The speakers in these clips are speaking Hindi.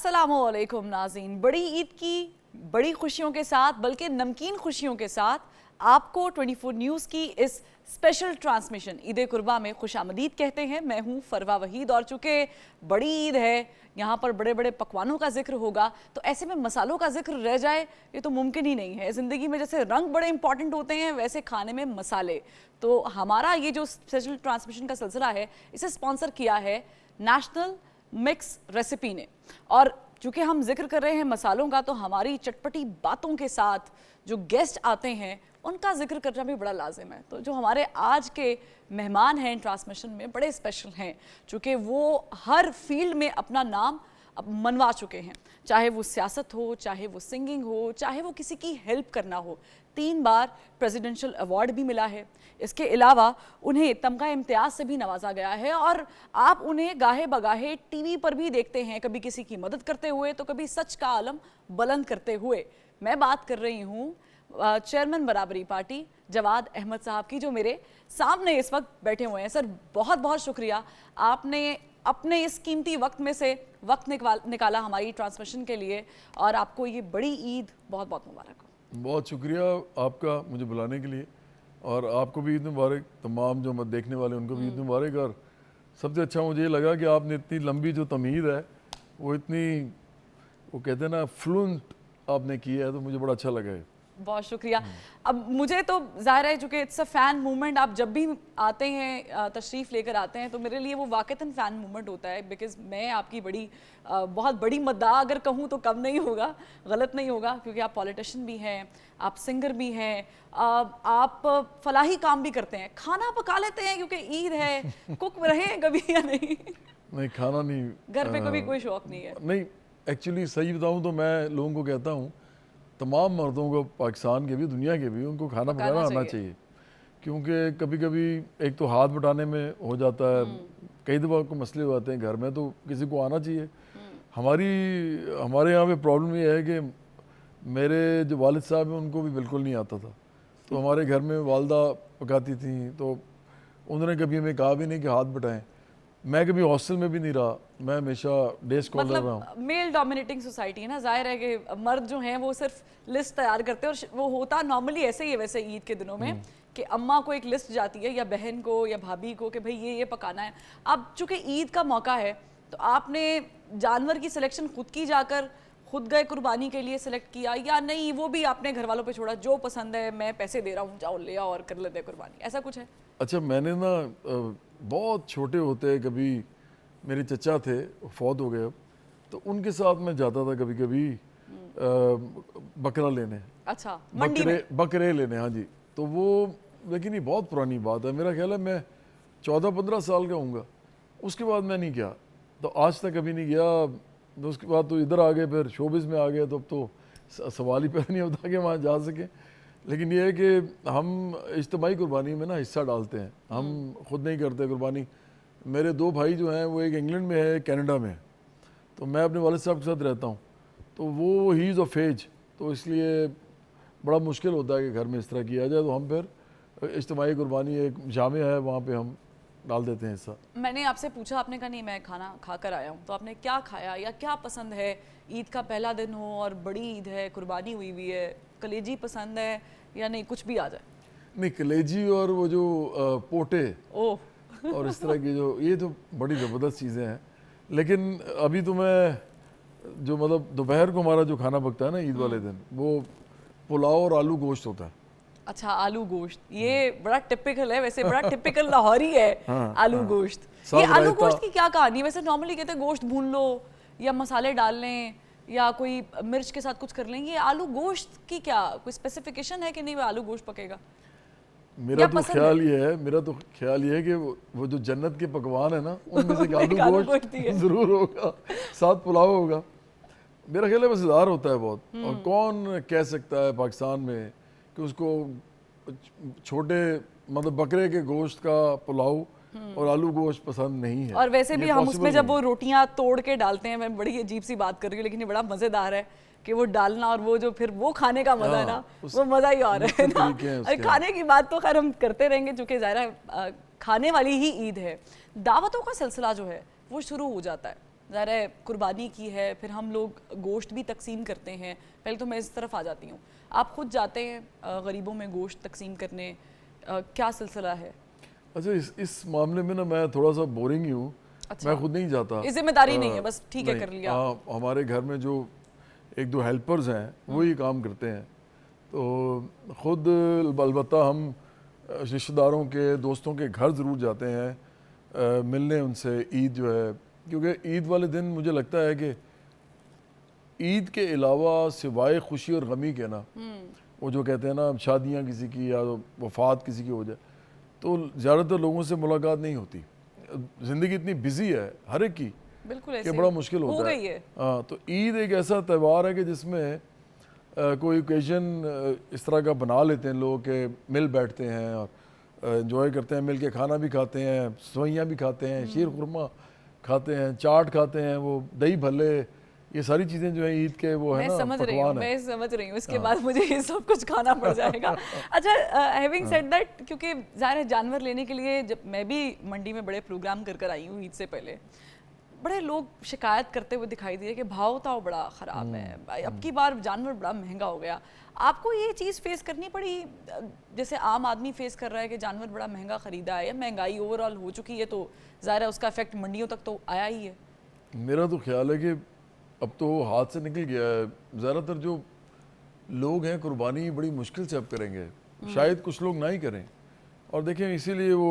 अस्सलामुअलैकुम नाज़रीन। बड़ी ईद की बड़ी खुशियों के साथ, बल्कि नमकीन खुशियों के साथ आपको 24 न्यूज़ की इस स्पेशल ट्रांसमिशन ईद कुर्बा में खुशामदीद कहते हैं। मैं हूं फरवा वहीद और चूँकि बड़ी ईद है, यहाँ पर बड़े बड़े पकवानों का जिक्र होगा, तो ऐसे में मसालों का जिक्र रह जाए ये तो मुमकिन ही नहीं है। ज़िंदगी में जैसे रंग बड़े इंपॉर्टेंट होते हैं, वैसे खाने में मसाले। तो हमारा ये जो स्पेशल ट्रांसमिशन का सिलसिला है, इसे स्पॉन्सर किया है नेशनल मिक्स रेसिपी ने। और चूंकि हम जिक्र कर रहे हैं मसालों का, तो हमारी चटपटी बातों के साथ जो गेस्ट आते हैं उनका जिक्र करना भी बड़ा लाजिम है। तो जो हमारे आज के मेहमान हैं ट्रांसमिशन में बड़े स्पेशल हैं, चूँकि वो हर फील्ड में अपना नाम मनवा चुके हैं, चाहे वो सियासत हो, चाहे वो सिंगिंग हो, चाहे वो किसी की हेल्प करना हो। 3 बार प्रेसिडेंशियल अवार्ड भी मिला है। इसके अलावा उन्हें तमगा इम्तियाज़ से भी नवाजा गया है और आप उन्हें गाहे बगाहे टीवी पर भी देखते हैं, कभी किसी की मदद करते हुए तो कभी सच का आलम बुलंद करते हुए। मैं बात कर रही हूँ चेयरमैन बराबरी पार्टी जवाद अहमद साहब की, जो मेरे सामने इस वक्त बैठे हुए हैं। सर, बहुत बहुत शुक्रिया, आपने अपने इस कीमती वक्त में से वक्त निकाला हमारी ट्रांसमिशन के लिए, और आपको ये बड़ी ईद बहुत बहुत मुबारक हो। बहुत शुक्रिया आपका मुझे बुलाने के लिए, और आपको भी ईद मुबारक। तमाम जो मत देखने वाले उनको भी ईद मुबारक। और सबसे अच्छा मुझे ये लगा कि आपने इतनी लंबी जो तमहीद है वो इतनी, वो कहते हैं ना, फ्लुएंट आपने की है, तो मुझे बड़ा अच्छा लगा है। बहुत शुक्रिया। अब मुझे तो ज़ाहिर है चूँकि इट्स अ फ़ैन मूवमेंट, आप जब भी आते हैं, तशरीफ़ लेकर आते हैं, तो मेरे लिए वो वाक़तन फ़ैन मूवमेंट होता है। बिकॉज़ मैं आपकी बहुत बड़ी मद्दाह अगर कहूँ तो कम नहीं होगा, गलत नहीं होगा, क्योंकि आप पॉलिटिशियन भी हैं, आप सिंगर भी हैं, आप फलाही काम भी करते हैं, खाना पका लेते हैं क्योंकि ईद है। कुक रहे हैं कभी या नहीं? नहीं, खाना नहीं, घर पे कभी कोई शौक़ नहीं है? नहीं, एक्चुअली सही बताऊँ तो मैं लोगों को कहता हूँ, तमाम मर्दों को, पाकिस्तान के भी दुनिया के भी, उनको खाना पकाना आना चाहिए। क्योंकि कभी कभी एक तो हाथ बटाने में हो जाता है, कई दफ़ा को मसले हो जाते हैं घर में, तो किसी को आना चाहिए। हमारे यहाँ पे प्रॉब्लम ये है कि मेरे जो वालिद साहब हैं उनको भी बिल्कुल नहीं आता था, तो हमारे घर में वालदा पकाती थी, तो उन्होंने कभी हमें कहा भी नहीं कि हाथ बटाएं। मैं कभी हॉस्टल में भी नहीं रहा, मैं हमेशा डे स्कॉलर रहा हूँ। मेल डोमिनेटिंग सोसाइटी है ना, जाहिर है कि मर्द जो हैं वो सिर्फ लिस्ट तैयार करते हैं, और वो होता नॉर्मली ऐसे ही है वैसे ईद के दिनों में कि अम्मा को एक लिस्ट जाती है, या बहन को या भाभी को, कि भाई ये पकाना है। अब चूंकि ईद का मौका है, तो आपने जानवर की सिलेक्शन खुद की, जाकर खुद गए कुर्बानी के लिए सिलेक्ट किया, या नहीं वो भी आपने घर वालों पे छोड़ा, जो पसंद है मैं पैसे दे रहा हूँ, जाओ ले आओ और कर लेते कुर्बानी, ऐसा कुछ है? अच्छा, मैंने ना बहुत छोटे होते, कभी मेरे चचा थे, फौत हो गए अब, तो उनके साथ मैं जाता था कभी कभी बकरा लेने। अच्छा, मंडी में? बकरे लेने, हाँ जी। तो वो, लेकिन ये बहुत पुरानी बात है, मेरा ख्याल है मैं 14-15 साल का हूँगा, उसके बाद मैं नहीं गया, तो आज तक कभी नहीं गया। तो उसके बाद तो इधर आ गए, फिर शोबिज़ में आ गए, तो अब तो सवाल ही पैदा नहीं होता कि वहाँ जा सके। लेकिन ये है कि हम इज्तिमाई कुर्बानी में ना हिस्सा डालते हैं, हम खुद नहीं करते कुर्बानी। मेरे 2 भाई जो हैं, वो एक इंग्लैंड में है, कनाडा में है, तो मैं अपने वालिद साहब के साथ रहता हूँ, तो वो ही इज़ ऑफ एज, तो इसलिए बड़ा मुश्किल होता है कि घर में इस तरह किया जाए। तो हम फिर इज्तिमाई कुर्बानी, एक जामे है, वहाँ पे हम डाल देते हैं हिस्सा। मैंने आपसे पूछा, आपने कहा नहीं मैं खाना खा कर आया हूँ, तो आपने क्या खाया या क्या पसंद है? ईद का पहला दिन हो और बड़ी ईद है, कुर्बानी हुई हुई है, कलेजी पसंद है या नहीं, कुछ भी आ जाए? नहीं, कलेजी और वो जो पोटे और इस तरह की जो, ये तो बड़ी ज़बरदस्त चीज़ें हैं। लेकिन अभी तो मैं जो, मतलब दोपहर को हमारा जो खाना पकता है ना ईद वाले दिन, वो पुलाव और आलू गोश्त होता है। अच्छा, आलू गोश्त, ये बड़ा टिपिकल है वैसे, बड़ा टिपिकल लाहौरी है। हाँ, आलू गोश्त। ये आलू गोश्त की क्या कहानी है वैसे? नॉर्मली कहते हैं गोश्त भून लो या मसाले डाल लें या कोई मिर्च के साथ कुछ कर लें, ये आलू गोश्त की क्या कोई स्पेसिफिकेशन है कि नहीं वो आलू गोश्त पकेगा? मेरा तो ख्याल ये है कि वो जो जन्नत के पकवान है ना, उनमें से आलू गोश्त जरूर होगा, साथ पुलाव होगा। मेरा ख्याल है मज़ेदार होता है बहुत, और कौन कह सकता है पाकिस्तान में कि उसको छोटे, मतलब बकरे के गोश्त का पुलाव और आलू गोश्त पसंद नहीं है। और वैसे भी हम उसमें जब वो रोटियां तोड़ के डालते हैं, मैं बड़ी अजीब सी बात कर रही हूँ, लेकिन ये बड़ा मज़ेदार है कि वो डालना और वो जो फिर वो खाने का मजा है ना, वो मजा ही और है ना। खाने की बात तो खैर हम करते रहेंगे, चूंकि ज़ाहिर है खाने वाली ही ईद है। दावतों का सिलसिला जो है वो शुरू हो जाता है, ज़ाहिर है कुर्बानी की है, फिर हम लोग गोश्त भी तकसीम करते हैं। पहले तो मैं इस तरफ आ जाती हूँ, आप खुद जाते हैं गरीबों में गोश्त तकसीम करने, क्या सिलसिला है? अच्छा, इस मामले में ना मैं थोड़ा सा बोरिंग ही हूँ। अच्छा। मैं खुद नहीं जाता, ये जिम्मेदारी नहीं है, बस ठीक है नहीं, कर लिया। हमारे घर में जो एक दो हेल्पर्स हैं वो ही काम करते हैं। तो ख़ुद अलबत्ता हम रिश्तेदारों के, दोस्तों के घर ज़रूर जाते हैं मिलने उनसे, ईद जो है, क्योंकि ईद वाले दिन मुझे लगता है कि ईद के अलावा सिवाय खुशी और गमी के ना, वो जो कहते हैं ना शादियाँ किसी की या वफ़ात किसी की हो जाए तो ज़्यादातर लोगों से मुलाकात नहीं होती। ज़िंदगी इतनी बिजी है हर एक की बिल्कुल कि ऐसे बड़ा मुश्किल हो होता गई है। है। हाँ, तो ईद एक ऐसा त्यौहार है कि जिसमें कोई ओकेजन इस तरह का बना लेते हैं लोग कि मिल बैठते हैं और एंजॉय करते हैं, मिल के खाना भी खाते हैं, सवैयाँ भी खाते हैं, शीर खुरमा खाते हैं, चाट खाते हैं, वो दही भल्ले, ये सारी चीज़ें जो है ईद के वो है ना पकवान है। मैं समझ रही हूँ, इसके बाद मुझे ये सब कुछ खाना पड़ जाएगा। अच्छा, हैविंग सेड दैट, क्योंकि ज़ाहिर है जानवर लेने के लिए, जब मैं भी मंडी में बड़े प्रोग्राम कर आई हूँ ईद से पहले, बड़े लोग शिकायत करते हुए दिखाई दिए कि भाव ताव बड़ा ख़राब है, अब की बार जानवर बड़ा महंगा हो गया। आपको ये चीज़ फेस करनी पड़ी जैसे आम आदमी फेस कर रहा है कि जानवर बड़ा महंगा ख़रीदा है, या महंगाई ओवरऑल हो चुकी है तो ज़ाहिर है उसका इफेक्ट मंडियों तक तो आया ही है? मेरा तो ख्याल है कि अब तो हाथ से निकल गया है। ज़्यादातर जो लोग हैं कुर्बानी बड़ी मुश्किल से अब करेंगे, शायद कुछ लोग ना ही करें। और देखें, इसीलिए वो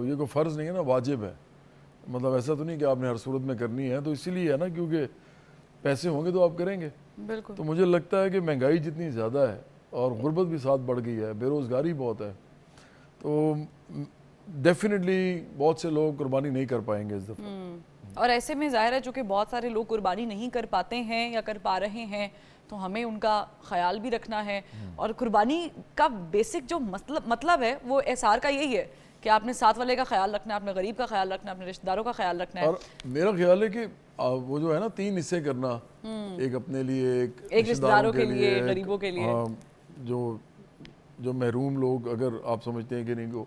ये कोई फ़र्ज़ नहीं है ना, वाजिब है। मतलब ऐसा तो नहीं कि आपने हर सूरत में करनी है, तो इसीलिए है ना क्योंकि पैसे होंगे तो आप करेंगे। बिल्कुल। तो मुझे लगता है कि महंगाई जितनी ज़्यादा है और गुर्बत भी साथ बढ़ गई है, बेरोज़गारी बहुत है, तो डेफिनेटली बहुत से लोग कुर्बानी नहीं कर पाएंगे इस दफ़ा। और ऐसे में ज़ाहिर है चूँकि बहुत सारे लोग कुर्बानी नहीं कर पाते हैं या कर पा रहे हैं, तो हमें उनका ख्याल भी रखना है। और कुर्बानी का बेसिक जो मतलब है वो एहसार का यही है कि आपने साथ वाले का ख्याल रखना है, अपने गरीब का ख्याल रखना है, अपने रिश्तेदारों का ख्याल रखना है। और मेरा ख्याल है कि वो जो है ना 3 हिस्से करना, एक अपने लिए, एक रिश्तेदारों के लिए, एक, गरीबों के लिए। हाँ, जो महरूम लोग अगर आप समझते हैं कि नहीं को,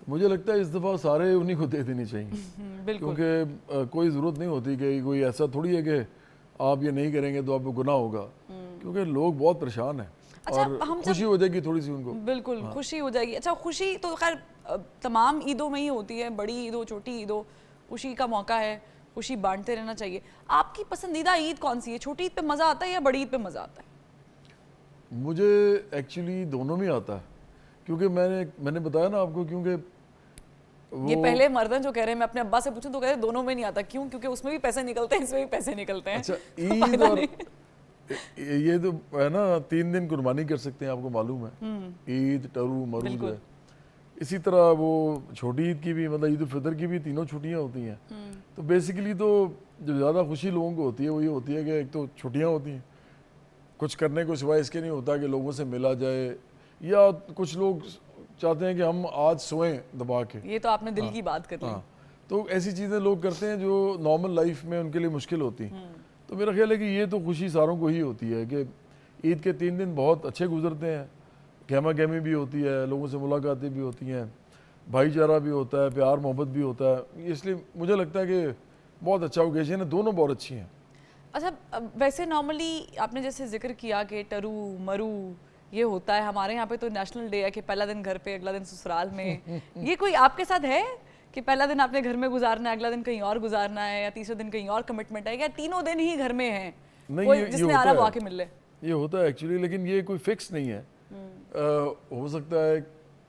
मुझे लगता है इस दफ़ा सारे उन्हीं को दे देनी चाहिए। क्योंकि कोई ज़रूरत नहीं होती कि कोई ऐसा थोड़ी है कि आप ये नहीं करेंगे तो आपको गुनाह होगा, क्योंकि लोग बहुत परेशान हैं। अच्छा, और खुशी हो जाएगी थोड़ी सी उनको। बिल्कुल, हाँ। खुशी हो जाएगी। अच्छा, खुशी तो खैर तमाम ईदों में ही होती है, बड़ी ईद हो, छोटी ईद हो, खुशी का मौका है, खुशी बांटते रहना चाहिए। आपकी पसंदीदा ईद कौन सी है? छोटी ईद पे मज़ा आता है या बड़ी ईद पे मज़ा आता है? मुझे एक्चुअली दोनों में आता है, क्योंकि मैंने बताया ना आपको, क्योंकि ये पहले मर्दन जो कह रहे हैं, मैं अपने अब्बा से पूछूं तो कह रहे दोनों में नहीं आता। क्यों? क्योंकि उसमें भी पैसे निकलते हैं, इसमें भी पैसे निकलते हैं। अच्छा, ईद और ये तो है ना 3 दिन कुर्बानी कर सकते हैं, आपको मालूम है। ईद, टरू, मरू जो है, इसी तरह वो छोटी ईद की भी, मतलब ईद उल फितर की भी 3 छुट्टियां होती हैं। तो बेसिकली तो जो ज़्यादा खुशी लोगों को होती है वो ये होती है कि एक तो छुट्टियां होती हैं, कुछ करने को सिवाय इसके नहीं होता कि लोगों से मिला जाए, या कुछ लोग चाहते हैं कि हम आज सोएं दबा के। ये तो आपने दिल की बात कर ली। हाँ, तो ऐसी चीज़ें लोग करते हैं जो नॉर्मल लाइफ में उनके लिए मुश्किल होती। तो मेरा ख्याल है कि ये तो खुशी सारों को ही होती है कि ईद के 3 दिन बहुत अच्छे गुजरते हैं, गहमा गहमी भी होती है, लोगों से मुलाकातें भी होती हैं, भाईचारा भी होता है, प्यार मोहब्बत भी होता है। इसलिए मुझे लगता है कि बहुत अच्छा ओकेजन है, दोनों बहुत अच्छी हैं। अच्छा, वैसे नॉर्मली आपने जैसे जिक्र किया कि टरू मरू ये होता है, हमारे यहाँ पे तो नेशनल डे है कि पहला दिन घर पे, अगला दिन ससुराल में। ये कोई आपके साथ है कि पहला दिन आपने घर में गुजारना है, अगला दिन कहीं और गुजारना है, या तीसरे दिन कहीं और कमिटमेंट है, या तीनों दिन ही घर में है? नहीं, कोई जिसने आना वो आके मिल ले। ये होता है एक्चुअली, लेकिन ये कोई फिक्स नहीं है। हो सकता है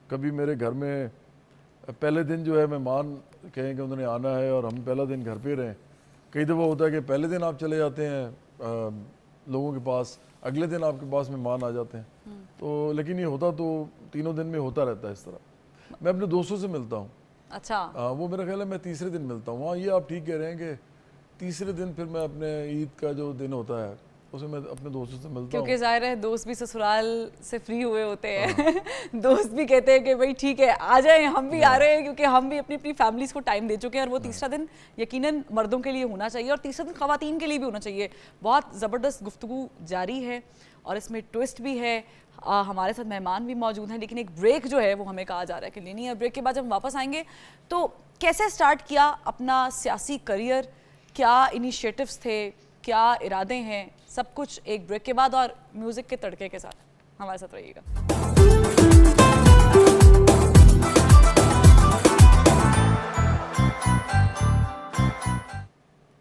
कभी मेरे घर में पहले दिन जो है मेहमान कहें कि उन्होंने आना है और हम पहला दिन घर पे रहें। कई दफ़ा होता है कि पहले दिन आप चले जाते हैं लोगों के पास, अगले दिन आपके पास मेहमान आ जाते हैं। तो लेकिन ये होता तो 3 दिन में होता रहता है इस तरह। मैं अपने दोस्तों से मिलता हूँ। अच्छा। वो मेरा ख्याल है मैं तीसरे दिन मिलता हूँ। हाँ, ये आप ठीक कह रहे हैं कि तीसरे दिन फिर मैं अपने ईद का जो दिन होता है उसमें मैं अपने दोस्तों से मिलता हूँ, क्योंकि जाहिर है दोस्त भी ससुराल से फ्री हुए होते हैं। दोस्त भी कहते हैं कि भाई ठीक है आ जाए, हम भी आ रहे हैं, क्योंकि हम भी अपनी अपनी फैमिलीज को टाइम दे चुके हैं। और वो तीसरा दिन यकीनन मर्दों के लिए होना चाहिए और तीसरा दिन ख़वातीन के लिए भी होना चाहिए। बहुत ज़बरदस्त गुफ्तगू जारी है और इसमें ट्विस्ट भी है। हमारे साथ मेहमान भी मौजूद हैं, लेकिन एक ब्रेक जो है वो हमें कहा जा रहा है कि लेनी है। ब्रेक के बाद जब हम वापस आएंगे तो कैसे स्टार्ट किया अपना सियासी करियर, क्या इनिशिएटिव्स थे, क्या इरादे हैं, सब कुछ एक ब्रेक के बाद और म्यूजिक के तड़के के साथ। हमारे साथ रहिएगा।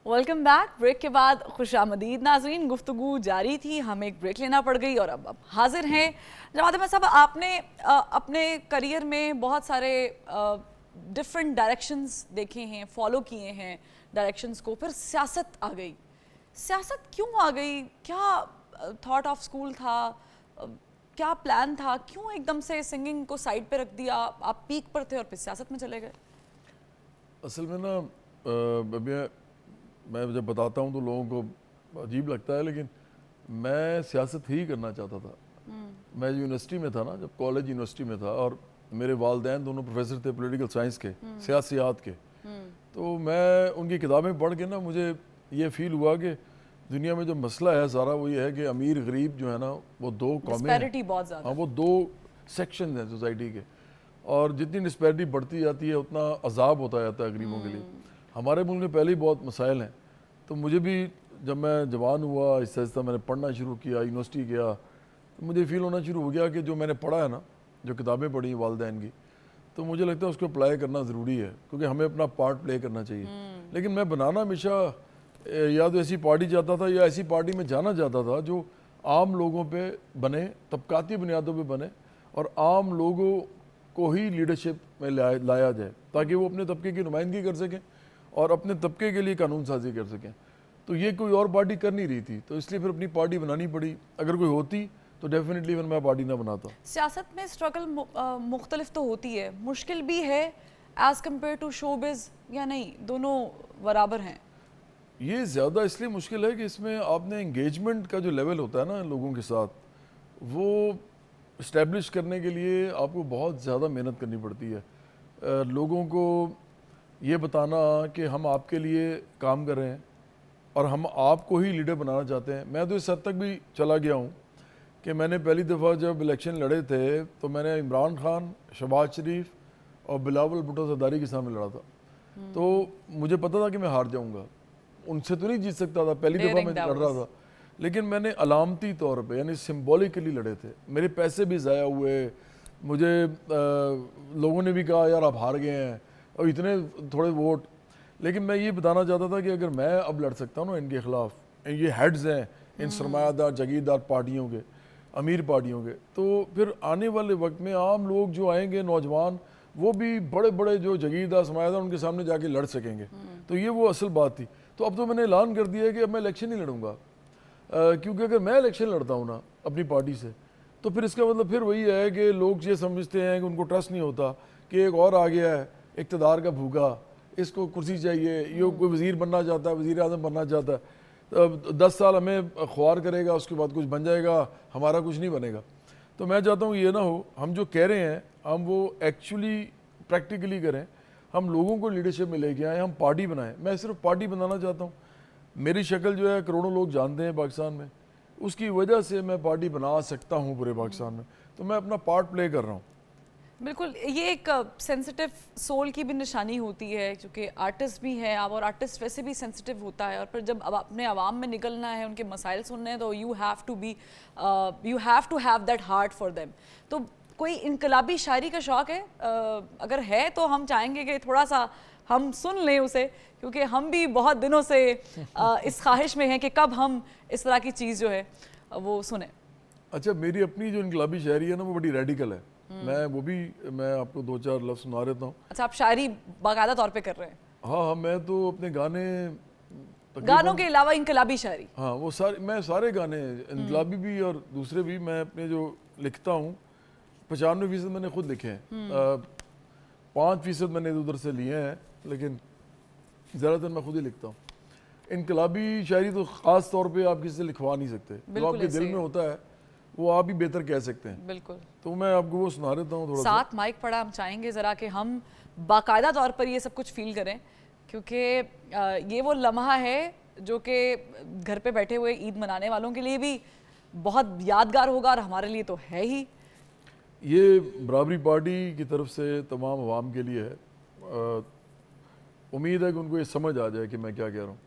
Welcome back. ब्रेक के बाद खुशामदीद नाज़रीन, गुफ्तगू जारी थी, हमें एक ब्रेक लेना पड़ गई और अब हाजिर हैं जमात अहमद साहब। आपने अपने करियर में बहुत सारे डिफरेंट डायरेक्शंस देखे हैं, फॉलो किए हैं डायरेक्शंस को, फिर सियासत आ गई। सियासत क्यों आ गई? क्या थॉट ऑफ स्कूल था? क्या प्लान था? क्यों एकदम से सिंगिंग को साइड पे रख दिया? आप पीक पर थे और फिर सियासत में चले गए। असल में ना मैं जब बताता हूँ तो लोगों को अजीब लगता है, लेकिन मैं सियासत ही करना चाहता था। मैं यूनिवर्सिटी में था ना, जब कॉलेज यूनिवर्सिटी में था, और मेरे वालदैन दोनों प्रोफेसर थे पॉलिटिकल साइंस के, सियासियात के। तो मैं उनकी किताबें पढ़ के ना मुझे ये फील हुआ कि दुनिया में जो मसला है सारा वो ये है कि अमीर गरीब जो है ना वो दो कौमें डिस्पैरिटी बहुत ज़्यादा। हाँ, वो दो सेक्शन हैं सोसाइटी के, और जितनी डिस्पैरिटी बढ़ती जाती है उतना अजाब होता जाता है गरीबों के लिए। हमारे मुल्क में पहले ही बहुत मसाइल हैं। तो मुझे भी जब मैं जवान हुआ, आहिस्ता आहिस्ता मैंने पढ़ना शुरू किया, यूनिवर्सिटी गया, तो मुझे फील होना शुरू हो गया कि जो मैंने पढ़ा है ना, जो किताबें पढ़ी हैं वालिदैन की, तो मुझे लगता है उसको अप्लाई करना ज़रूरी है, क्योंकि हमें अपना पार्ट प्ले करना चाहिए। लेकिन मैं बनाना हमेशा या तो ऐसी पार्टी चाहता था या ऐसी पार्टी में जाना चाहता था जो आम लोगों पे बने, तबकाती बुनियादों पे बने, और आम लोगों को ही लीडरशिप में लाया जाए, ताकि वो अपने तबके की नुमाइंदगी कर सकें और अपने तबके के लिए कानून साजी कर सकें। तो ये कोई और पार्टी कर नहीं रही थी, तो इसलिए फिर अपनी पार्टी बनानी पड़ी। अगर कोई होती तो डेफिनेटली फिर मैं पार्टी ना बनाता। सियासत में स्ट्रगल मुख्तलिफ तो होती है, मुश्किल भी है एज कम्पेयर टू शोबिज, या नहीं दोनों बराबर हैं? ये ज़्यादा इसलिए मुश्किल है कि इसमें आपने इंगेजमेंट का जो लेवल होता है ना लोगों के साथ, वो इस्टेब्लिश करने के लिए आपको बहुत ज़्यादा मेहनत करनी पड़ती है। लोगों को ये बताना कि हम आपके लिए काम कर रहे हैं और हम आपको ही लीडर बनाना चाहते हैं। मैं तो इस हद तक भी चला गया हूँ कि मैंने पहली दफ़ा जब इलेक्शन लड़े थे तो मैंने इमरान खान, शहबाज शरीफ और बिलावल भुट्टो ज़रदारी के सामने लड़ा था। तो मुझे पता था कि मैं हार जाऊँगा, उनसे तो नहीं जीत सकता था, पहली दफ़ा मैं लड़ रहा था। लेकिन मैंने अलामती तौर पे यानी सिम्बॉलिकली लड़े थे। मेरे पैसे भी ज़ाया हुए, मुझे लोगों ने भी कहा यार आप हार गए हैं और इतने थोड़े वोट। लेकिन मैं ये बताना चाहता था कि अगर मैं अब लड़ सकता हूँ ना इनके ख़िलाफ़, ये हेड्स हैं इन सरमायादार जागीरदार पार्टियों के, अमीर पार्टियों के, तो फिर आने वाले वक्त में आम लोग जो आएंगे, नौजवान, वो भी बड़े बड़े जो जागीरदार सरमायादार उनके सामने जाके लड़ सकेंगे। तो ये वो असल बात थी। तो अब तो मैंने ऐलान कर दिया है कि अब मैं इलेक्शन नहीं लड़ूंगा, क्योंकि अगर मैं इलेक्शन लड़ता हूँ ना अपनी पार्टी से, तो फिर इसका मतलब फिर वही है कि लोग ये समझते हैं कि उनको ट्रस्ट नहीं होता कि एक और आ गया है इक़्तिदार का भूखा, इसको कुर्सी चाहिए, ये कोई वज़ीर बनना चाहता है, वज़ीर आज़म बनना चाहता है, 10 साल हमें ख्वार करेगा, उसके बाद कुछ बन जाएगा, हमारा कुछ नहीं बनेगा। तो मैं चाहता हूँ ये ना हो, हम जो कह रहे हैं हम वो एक्चुअली प्रैक्टिकली करें, हम लोगों को लीडरशिप में लेके आए, हम पार्टी बनाएं। मैं सिर्फ पार्टी बनाना चाहता हूँ। मेरी शक्ल जो है करोड़ों लोग जानते हैं पाकिस्तान में, उसकी वजह से मैं पार्टी बना सकता हूँ पूरे पाकिस्तान में। तो मैं अपना पार्ट प्ले कर रहा हूँ। बिल्कुल, ये एक सेंसिटिव सोल की भी निशानी होती है, क्योंकि आर्टिस्ट भी है आप, और आर्टिस्ट वैसे भी सेंसिटिव होता है, और फिर जब अब अपने आवाम में निकलना है, उनके मसाइल सुनने हैं, तो you have to have that heart for them. तो कोई इनकलाबी शायरी का शौक़ है? अगर है तो हम चाहेंगे कि थोड़ा सा हम सुन लें उसे, क्योंकि हम भी बहुत दिनों से इस ख्वाहिश में हैं कि कब हम इस तरह की चीज़ जो है वो सुने। अच्छा, मेरी अपनी जो इनकलाबी शायरी है ना वो बड़ी रेडिकल है। मैं आपको 2-4 लफ्ज़ सुना देता हूँ। अच्छा, आप शायरी बाकायदा तौर पे कर रहे हैं? हाँ, मैं तो अपने गानों के अलावा इनकलाबी शायरी? हाँ, वो मैं सारे गाने इनकलाबी भी और दूसरे भी मैं अपने जो लिखता हूँ 95% मैंने खुद लिखे हैं, 5% मैंने इधर उधर से लिए हैं, लेकिन ज़्यादातर मैं खुद ही लिखता हूँ। इनकलाबी शायरी तो ख़ास तौर पे आप किसी से लिखवा नहीं सकते, जो आपके दिल में होता है वो आप ही बेहतर कह सकते हैं। बिल्कुल। तो मैं आपको वो सुना देता हूँ थोड़ा साथ माइक पड़ा, हम चाहेंगे ज़रा कि हम बाकायदा तौर पर ये सब कुछ फील करें, क्योंकि ये वो लम्हा है जो कि घर पे बैठे हुए ईद मनाने वालों के लिए भी बहुत यादगार होगा, और हमारे लिए तो है ही। ये बराबरी पार्टी की तरफ से तमाम अवाम के लिए है। उम्मीद है कि उनको ये समझ आ जाए कि मैं क्या कह रहा हूँ।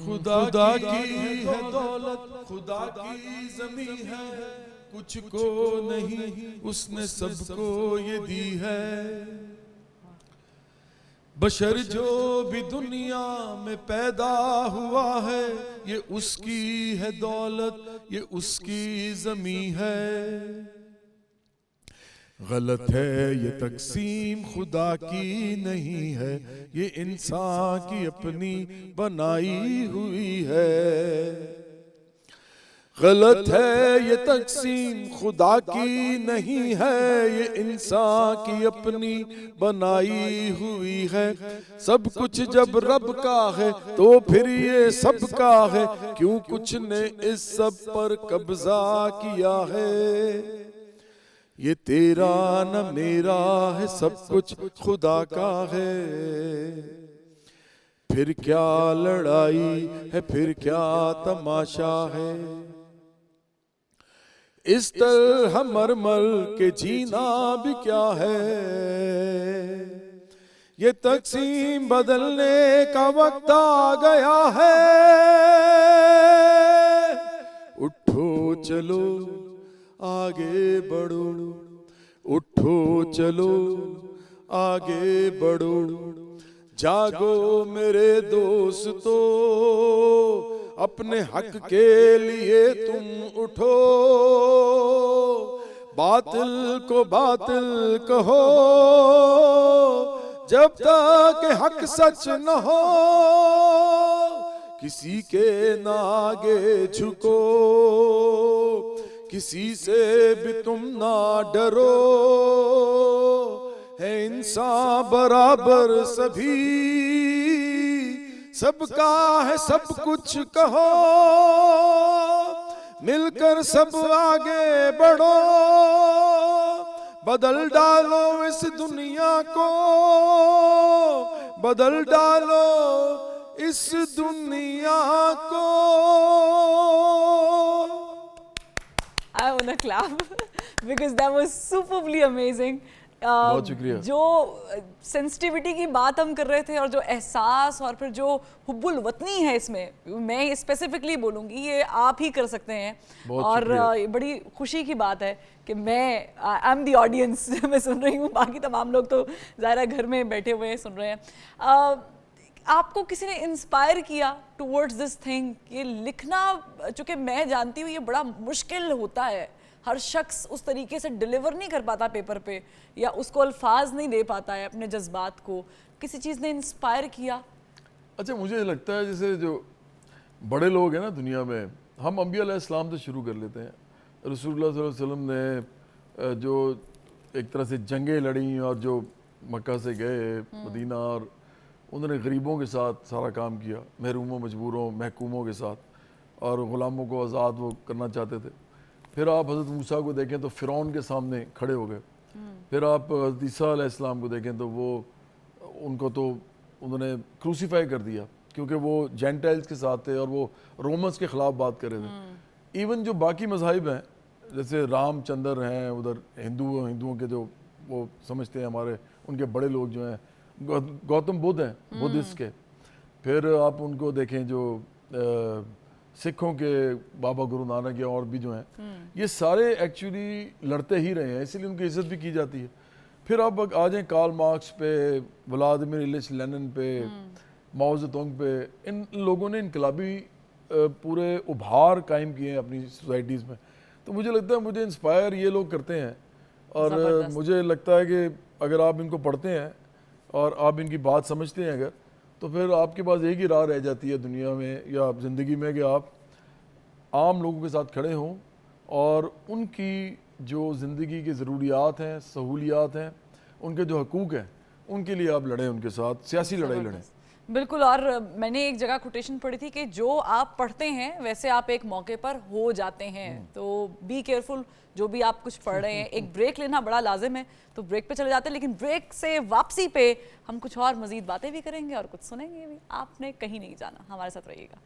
खुदा की है दौलत, खुदा की ज़मी है, कुछ को नहीं उसने सबको ये दी है। बशर जो भी दुनिया में पैदा हुआ है, ये उसकी है दौलत, ये उसकी ज़मी है। गलत है ये तकसीम खुदा की नहीं है, ये इंसान की अपनी बनाई हुई है। गलत है ये तकसीम खुदा की नहीं है, ये इंसान की अपनी बनाई हुई है। सब कुछ जब रब का है तो फिर ये सब का है, क्यों कुछ ने इस सब पर कब्जा किया है। ये तेरा न मेरा है, सब कुछ खुदा का है। फिर क्या लड़ाई है, फिर क्या तमाशा है। इस तरह मर के जीना भी क्या है। ये तकसीम बदलने का वक्त आ गया है। उठो चलो आगे बढ़ो, उठो चलो आगे बढ़ो। जागो मेरे दोस्तों, अपने हक के लिए तुम उठो। बातिल को बातिल कहो, जब तक हक सच न हो। किसी के ना आगे झुको, किसी से भी तुम ना डरो। है इंसान बराबर सभी, सबका है सब कुछ कहो। मिलकर सब आगे बढ़ो, बदल डालो इस दुनिया को, बदल डालो इस दुनिया को। I want to clap because that was superbly amazing. बहुत शुक्रिया। जो सेंसिटिविटी की बात हम कर रहे थे और जो एहसास और फिर जो हुब्बुल वतनी है इसमें, मैं स्पेसिफिकली बोलूँगी ये आप ही कर सकते हैं। और ये बड़ी खुशी की बात है कि मैं आई एम द ऑडियंस मैं सुन रही हूँ, बाकी तमाम लोग तो ज़ाहिर घर में बैठे हुए सुन रहे हैं। आपको किसी ने इंस्पायर किया टुवर्ड्स दिस थिंग? ये लिखना, चूँकि मैं जानती हूँ ये बड़ा मुश्किल होता है, हर शख्स उस तरीके से डिलीवर नहीं कर पाता पेपर पे, या उसको अल्फाज नहीं दे पाता है अपने जज्बात को। किसी चीज़ ने इंस्पायर किया? अच्छा, मुझे लगता है जैसे जो बड़े लोग हैं ना दुनिया में, हम अंबिया अलैहिस्सलाम से शुरू कर लेते हैं। रसूलुल्लाह सल्लल्लाहु अलैहि वसल्लम ने जो एक तरह से जंगें लड़ी और जो मक्का से गए मदीना, और उन्होंने गरीबों के साथ सारा काम किया, महरूमों मजबूरों महकूमों के साथ, और ग़ुलामों को आज़ाद वो करना चाहते थे। फिर आप हज़रत मूसा को देखें तो फ़िरौन के सामने खड़े हो गए। फिर आप हज़रत ईसा अलैहिस्सलाम को देखें तो वो उनको तो उन्होंने क्रूसीफाई कर दिया, क्योंकि वो जेंटाइल्स के साथ थे और वो रोमन्स के ख़िलाफ़ बात कर रहे थे। इवन जो बाकी मज़ाहिब हैं, जैसे रामचंद्र हैं उधर, हिंदुओं के जो वो समझते हैं हमारे, उनके बड़े लोग जो हैं, गौतम बुद्ध हैं बुद्धिस्ट के। फिर आप उनको देखें जो सिखों के बाबा गुरु नानक या और भी जो हैं, ये सारे एक्चुअली लड़ते ही रहे हैं, इसलिए उनकी इज्जत भी की जाती है। फिर आप आ जाएं कार्ल मार्क्स पे, व्लादिमीर इलिच लेनिन पे, माओ ज़ेडुंग पे, इन लोगों ने इनकलाबी पूरे उभार कायम किए हैं अपनी सोसाइटीज़ में। तो मुझे लगता है मुझे इंस्पायर ये लोग करते हैं, और मुझे लगता है कि अगर आप इनको पढ़ते हैं और आप इनकी बात समझते हैं अगर, तो फिर आपके पास एक ही राह रह जाती है दुनिया में या ज़िंदगी में कि आप आम लोगों के साथ खड़े हों और उनकी जो ज़िंदगी की ज़रूरियात हैं, सहूलियात हैं, उनके जो हकूक़ हैं, उनके लिए आप लड़ें, उनके साथ सियासी लड़ाई लड़ें। बिल्कुल। और मैंने एक जगह कोटेशन पढ़ी थी कि जो आप पढ़ते हैं वैसे आप एक मौके पर हो जाते हैं। तो बी केयरफुल, जो भी आप कुछ पढ़ रहे हैं। एक ब्रेक लेना बड़ा लाजिम है, तो ब्रेक पे चले जाते हैं, लेकिन ब्रेक से वापसी पे हम कुछ और मज़ीद बातें भी करेंगे और कुछ सुनेंगे भी। आपने कहीं नहीं जाना, हमारे साथ रहिएगा।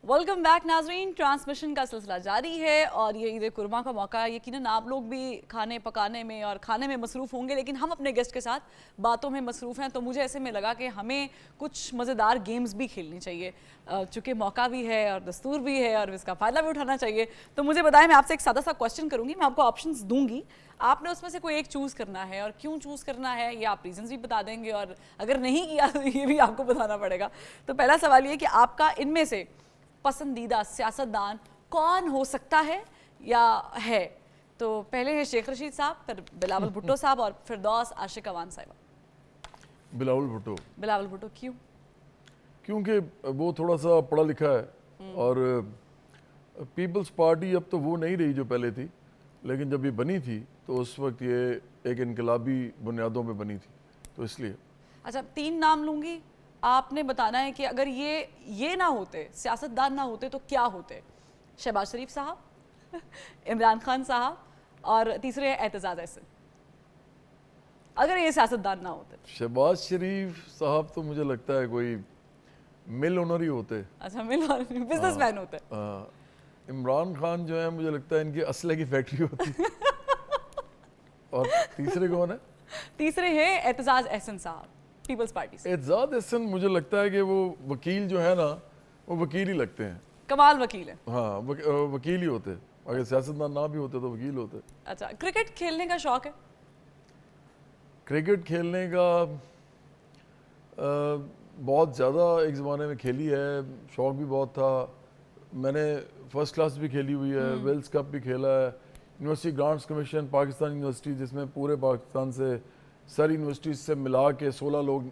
वेलकम बैक नाजरीन। ट्रांसमिशन का सिलसिला जारी है और ये ईद कुर्बान का मौका है। यकीनन आप लोग भी खाने पकाने में और खाने में मसरूफ़ होंगे, लेकिन हम अपने गेस्ट के साथ बातों में मसरूफ़ हैं। तो मुझे ऐसे में लगा कि हमें कुछ मज़ेदार गेम्स भी खेलनी चाहिए, चूँकि मौका भी है और दस्तूर भी है और इसका फ़ायदा भी उठाना चाहिए। तो मुझे बताएं, मैं आपसे एक सादा सा क्वेश्चन करूँगी, मैं आपको ऑप्शंस दूंगी, आपने उसमें से कोई एक चूज़ करना है और क्यों चूज़ करना है ये आप रीजंस भी बता देंगे, और अगर नहीं किया तो ये भी आपको बताना पड़ेगा। तो पहला सवाल ये कि आपका इनमें से पसंदीदा सियासतदान कौन हो सकता है या है? तो पहले है शेख रशीद साहब, फिर बिलावल भुट्टो साहब और फिरदौस आशिक अवान साहिबा। बिलावल भुट्टो। बिलावल भुट्टो क्यों? क्योंकि वो थोड़ा सा पढ़ा लिखा है और पीपल्स पार्टी अब तो वो नहीं रही जो पहले थी, लेकिन जब ये बनी थी तो उस वक्त ये एक इनकलाबी बुनियादों पे बनी थी, तो इसलिए। अच्छा, 3 नाम लूंगी, आपने बताना है कि अगर ये ना होते, सियासतदान ना होते तो क्या होते? शहबाज शरीफ साहब, इमरान खान साहब और तीसरे है एतजाज अहसन। अगर ये सियासतदान ना होते। शहबाज शरीफ साहब तो मुझे लगता है कोई मिल ओनर ही होते। अच्छा, बिजनेसमैन होते। इमरान खान जो है मुझे लगता है इनकी असले की फैक्ट्री होती। और तीसरे कौन है? तीसरे है एतजाज अहसन साहब, पीपल्स पार्टी से। एतजाज अहसन मुझे लगता है कि वो वकील जो है ना, वो वकील ही लगते हैं। कमाल वकील है। हाँ, वकील ही होते। अगर सियासतदान ना भी होते तो वकील होते। अच्छा, क्रिकेट खेलने का शौक है? क्रिकेट खेलने का बहुत ज़्यादा एक ज़माने में खेली है, शौक़ भी बहुत था। मैंने फर्स्ट क्लास भी खेली हुई है, वेल्स कप भी खेला है, university grants commission Pakistan university, जिसमें पूरे पाकिस्तान से सारी यूनिवर्सिटीज़ से मिला के 16 लोग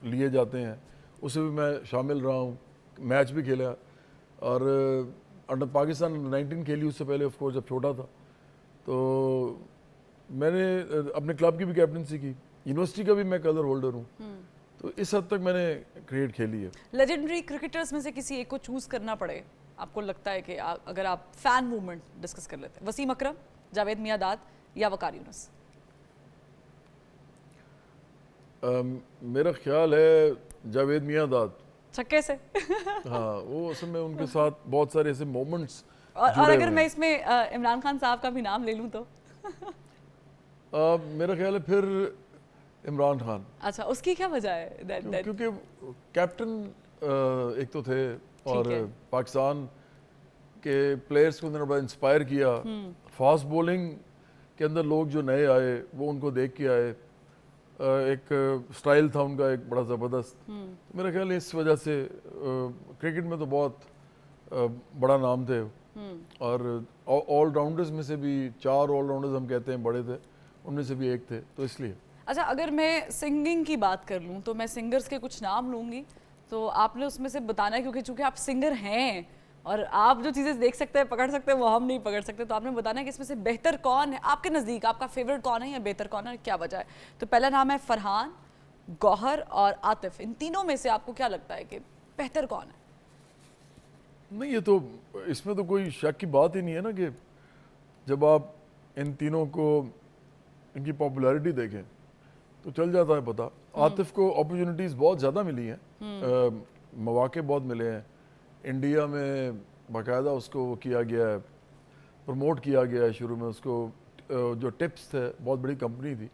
लिए जाते हैं, उसे भी मैं शामिल रहा हूँ। मैच भी खेला और अंडर पाकिस्तान 19 खेली उससे पहले, ऑफ कोर्स जब छोटा था। तो मैंने अपने क्लब की भी कैप्टनसी की, यूनिवर्सिटी का भी मैं कलर होल्डर हूँ, तो इस हद तक मैंने क्रिकेट खेली है। लेजेंडरी क्रिकेटर्स में से किसी एक को चूज करना पड़े, आपको लगता है कि अगर आप फैन मूवमेंट डिस्कस कर लेते हैं, वसीम अकरम, जावेद मियांदाद या वकार यूनुस? मेरा ख्याल है जावेद मियांदाद। छक्के से। हाँ, वो असल में उनके साथ बहुत सारे ऐसे मोमेंट्स और अगर मैं इसमें इमरान खान साहब का भी नाम ले लूँ तो? मेरा ख्याल है फिर इमरान खान। अच्छा, उसकी क्या वजह है? क्योंकि कैप्टन एक तो थे और पाकिस्तान के प्लेयर्स को उन्होंने बड़ा इंस्पायर किया। फास्ट बॉलिंग के अंदर लोग जो नए आए वो उनको देख के आए, एक स्टाइल था उनका एक बड़ा ज़बरदस्त। तो मेरा ख्याल है इस वजह से क्रिकेट में तो बहुत बड़ा नाम थे और ऑलराउंडर्स में से भी 4 ऑलराउंडर्स हम कहते हैं बड़े थे, उनमें से भी एक थे, तो इसलिए। अच्छा, अगर मैं सिंगिंग की बात कर लूँ तो मैं सिंगर्स के कुछ नाम लूँगी, तो आपने उसमें से बताना है, क्योंकि चूंकि आप सिंगर हैं और आप जो चीज़ें देख सकते हैं पकड़ सकते हैं वो हम नहीं पकड़ सकते, तो आपने बताना है कि इसमें से बेहतर कौन है आपके नज़दीक, आपका फेवरेट कौन है या बेहतर कौन है, क्या वजह है? तो पहला नाम है फरहान, गौहर और आतिफ। इन तीनों में से आपको क्या लगता है कि बेहतर कौन है? नहीं, ये तो इसमें तो कोई शक की बात ही नहीं है ना कि जब आप इन तीनों को इनकी पॉपुलैरिटी देखें तो चल जाता है पता। आतिफ को अपॉर्चुनिटीज़ बहुत ज़्यादा मिली हैं, मौके बहुत मिले हैं। इंडिया में बाकायदा उसको किया गया है, प्रमोट किया गया है। शुरू में उसको जो टिप्स थे, बहुत बड़ी कंपनी थी,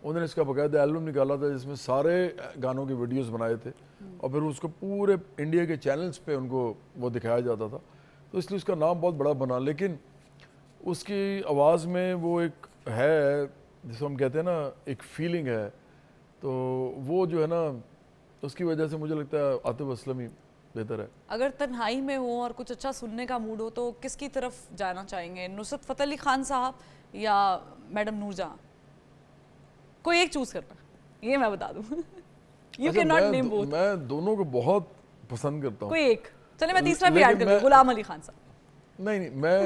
उन्होंने इसका बाकायदा एल्बम निकाला था जिसमें सारे गानों के वीडियोस बनाए थे और फिर उसको पूरे इंडिया के चैनल्स पे उनको वो दिखाया जाता था, तो इसलिए उसका नाम बहुत बड़ा बना। लेकिन उसकी आवाज़ में वो एक है जिसको हम कहते हैं ना, एक फीलिंग है, तो वो जो है ना, उसकी वजह से मुझे लगता है आतिफ असलम ही बेहतर है। अगर तन्हाई में हो और कुछ अच्छा सुनने का मूड हो तो किसकी तरफ जाना चाहेंगे, नुसरत फ़तेह अली खान साहब या मैडम नूरजहां? कोई एक चूज करना, ये मैं बता दूं। You can not name both. मैं दोनों को बहुत पसंद करता हूँ। कोई एक चले, मैं तीसरा भी ऐड कर दूं, गुलाम अली खान साहब। नहीं, मैं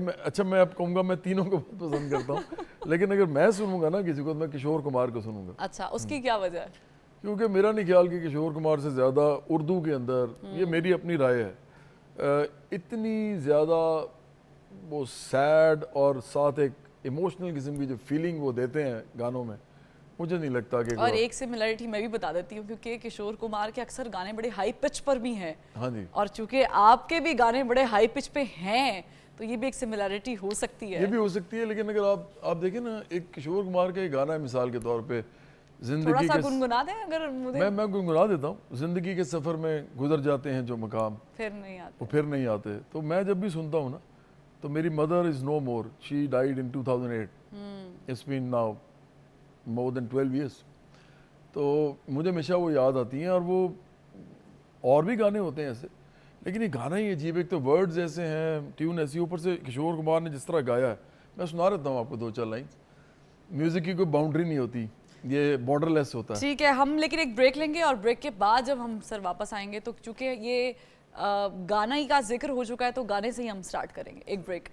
अच्छा, मैं अब कहूँगा मैं तीनों को बहुत पसंद करता हूँ, लेकिन अगर मैं सुनूंगा ना किसी को तो मैं किशोर कुमार को सुनूंगा। अच्छा, उसकी क्या वजह है? क्योंकि मेरा नहीं ख्याल कि किशोर कुमार से ज़्यादा उर्दू के अंदर, ये मेरी अपनी राय है, इतनी ज़्यादा वो सैड और साथ एक इमोशनल किस्म की जो फीलिंग वो देते हैं गानों में, मुझे नहीं लगता कि और एक सिमिलरिटी मैं भी बता देती हूँ, क्योंकि किशोर कुमार के अक्सर गाने बड़े हाई पिच पर भी हैं, हाँ जी, और चूंकि आपके भी गाने बड़े हाई पिच पे हैं, तो ये भी एक सिमिलरिटी हो सकती ये है। भी हो सकती है। लेकिन अगर आप देखें ना, एक किशोर कुमार का एक गाना है मिसाल के तौर पे, थोड़ा जिंदगी सा के गुनगुना दें अगर मुझे। मैं गुनगुना देता हूँ। जिंदगी के सफर में गुजर जाते हैं जो मकाम, फिर नहीं आते। वो फिर नहीं आते। तो मैं जब भी सुनता हूँ ना, तो मेरी mother is no more, she died in 2008, it's been now more than 12 years. तो मुझे हमेशा वो याद आती हैं। और वो और भी गाने होते हैं ऐसे, लेकिन ये गाना ही अजीब, एक तो वर्ड्स ऐसे हैं, ट्यून ऐसी, ऊपर से किशोर कुमार ने जिस तरह गाया है, मैं सुना देता हूँ आपको 2-4 लाइन्स। म्यूज़िक की कोई बाउंड्री नहीं होती, ये बॉर्डरलेस होता है। ठीक है, हम लेकिन एक ब्रेक लेंगे, और ब्रेक के बाद जब हम सर वापस आएंगे, तो चूंकि ये गाना ही का जिक्र हो चुका है, तो गाने से ही हम स्टार्ट करेंगे। एक ब्रेक।